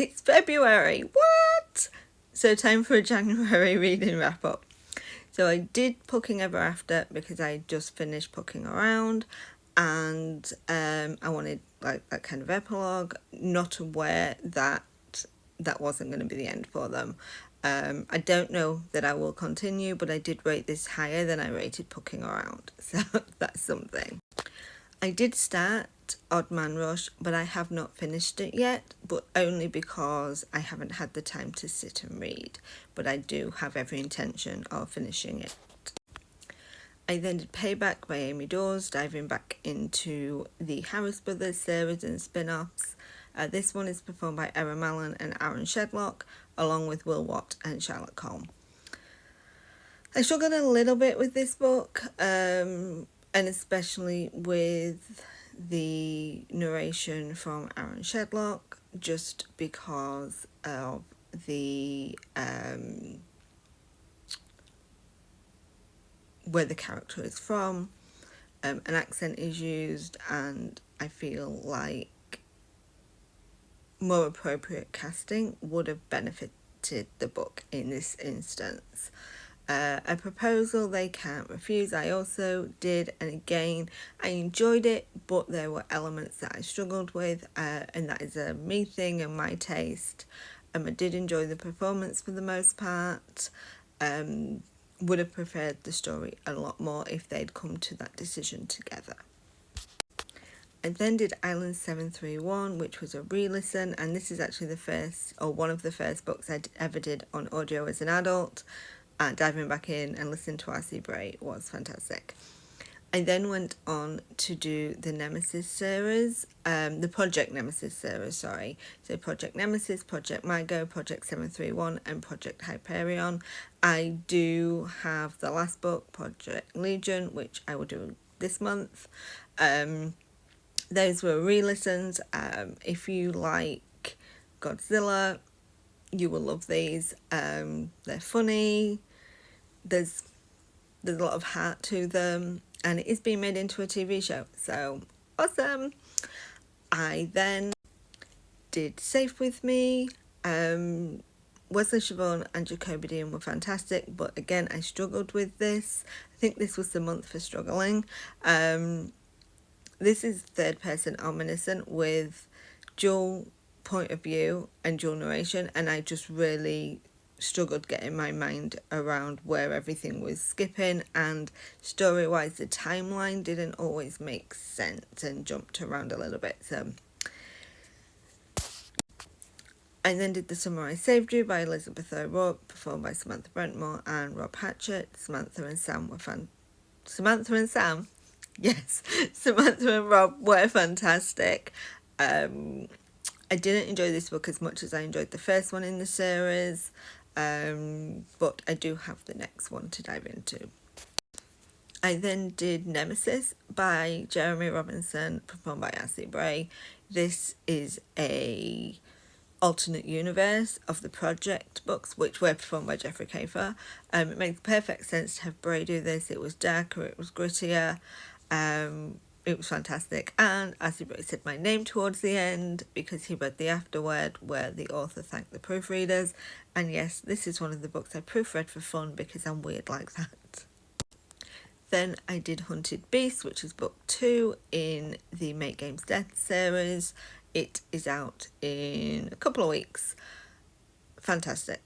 It's February. What? So time for a January reading wrap up. So I did Pucking Ever After because I just finished Pucking Around, and I wanted like that kind of epilogue, not aware that that wasn't going to be the end for them. I don't know that I will continue, but I did rate this higher than I rated Pucking Around, so that's something. I did start Odd Man Rush, but I have not finished it yet, but only because I haven't had the time to sit and read. But I do have every intention of finishing it. I then did Payback by Amy Dawes, diving back into the Harris Brothers series and spin-offs. This one is performed by Erin Mallon and Aaron Shedlock, along with Will Watt and Charlotte Colm. I struggled a little bit with this book, and especially with the narration from Aaron Shedlock, just because of the where the character is from. An accent is used, and I feel like more appropriate casting would have benefited the book in this instance. A proposal they can't refuse, I also did, and again I enjoyed it, but there were elements that I struggled with, and that is a me thing and my taste. I did enjoy the performance for the most part. Would have preferred the story a lot more if they'd come to that decision together. I then did Island 731, which was a re-listen, and this is actually the first, or one of the first books I ever did on audio as an adult. Diving back in and listening to R.C. Bray was fantastic. I then went on to do the Nemesis series, the Project Nemesis series, sorry. So Project Nemesis, Project Mygo, Project 731 and Project Hyperion. I do have the last book, Project Legion, which I will do this month. Those were re-listens. If you like Godzilla, you will love these. They're funny. There's a lot of heart to them, and it is being made into a TV show, so awesome. I then did Safe With Me. Wesley Siobhan and Jacoby Dean were fantastic, but again I struggled with this. I think this was the month for struggling. This is third person omniscient with dual point of view and dual narration, and I just really struggled getting my mind around where everything was skipping, and story wise the timeline didn't always make sense and jumped around a little bit. So I then did The Summer I Saved You by Elizabeth O'Rourke, performed by Samantha Brentmore and Rob Hatchett. Samantha and Sam yes, Samantha and Rob were fantastic. I didn't enjoy this book as much as I enjoyed the first one in the series, but I do have the next one to dive into. I then did Nemesis by Jeremy Robinson, performed by R.C. Bray. This is a alternate universe of the Project books, which were performed by Jeffrey Kafer. It makes perfect sense to have Bray do this. It was darker, it was grittier. It was fantastic, and as he said my name towards the end because he read the afterword where the author thanked the proofreaders, and yes, this is one of the books I proofread for fun because I'm weird like that. Then I did Hunted Beast, which is book 2 in the Make Games Death series. It is out in a couple of weeks. Fantastic.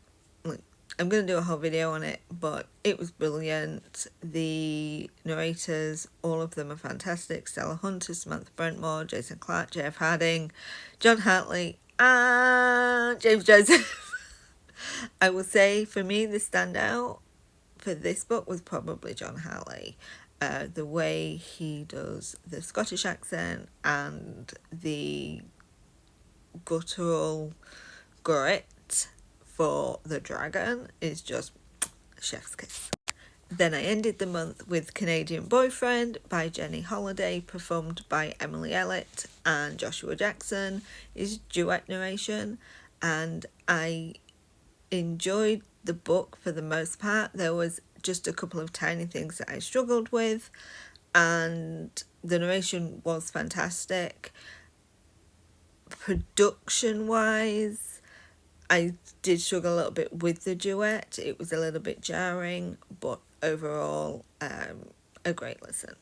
I'm going to do a whole video on it, but it was brilliant. The narrators, all of them are fantastic. Stella Hunter, Samantha Brentmore, Jason Clarke, Jeff Harding, John Hartley, and James Joseph. I will say, for me, the standout for this book was probably John Hartley. The way he does the Scottish accent and the guttural grit for the dragon is just chef's kiss. Then I ended the month with Canadian Boyfriend by Jenny Holiday, performed by Emily Ellett and Joshua Jackson. It's duet narration, and I enjoyed the book for the most part. There was just a couple of tiny things that I struggled with, and the narration was fantastic. Production wise, I did struggle a little bit with the duet. It was a little bit jarring, but overall, a great listen.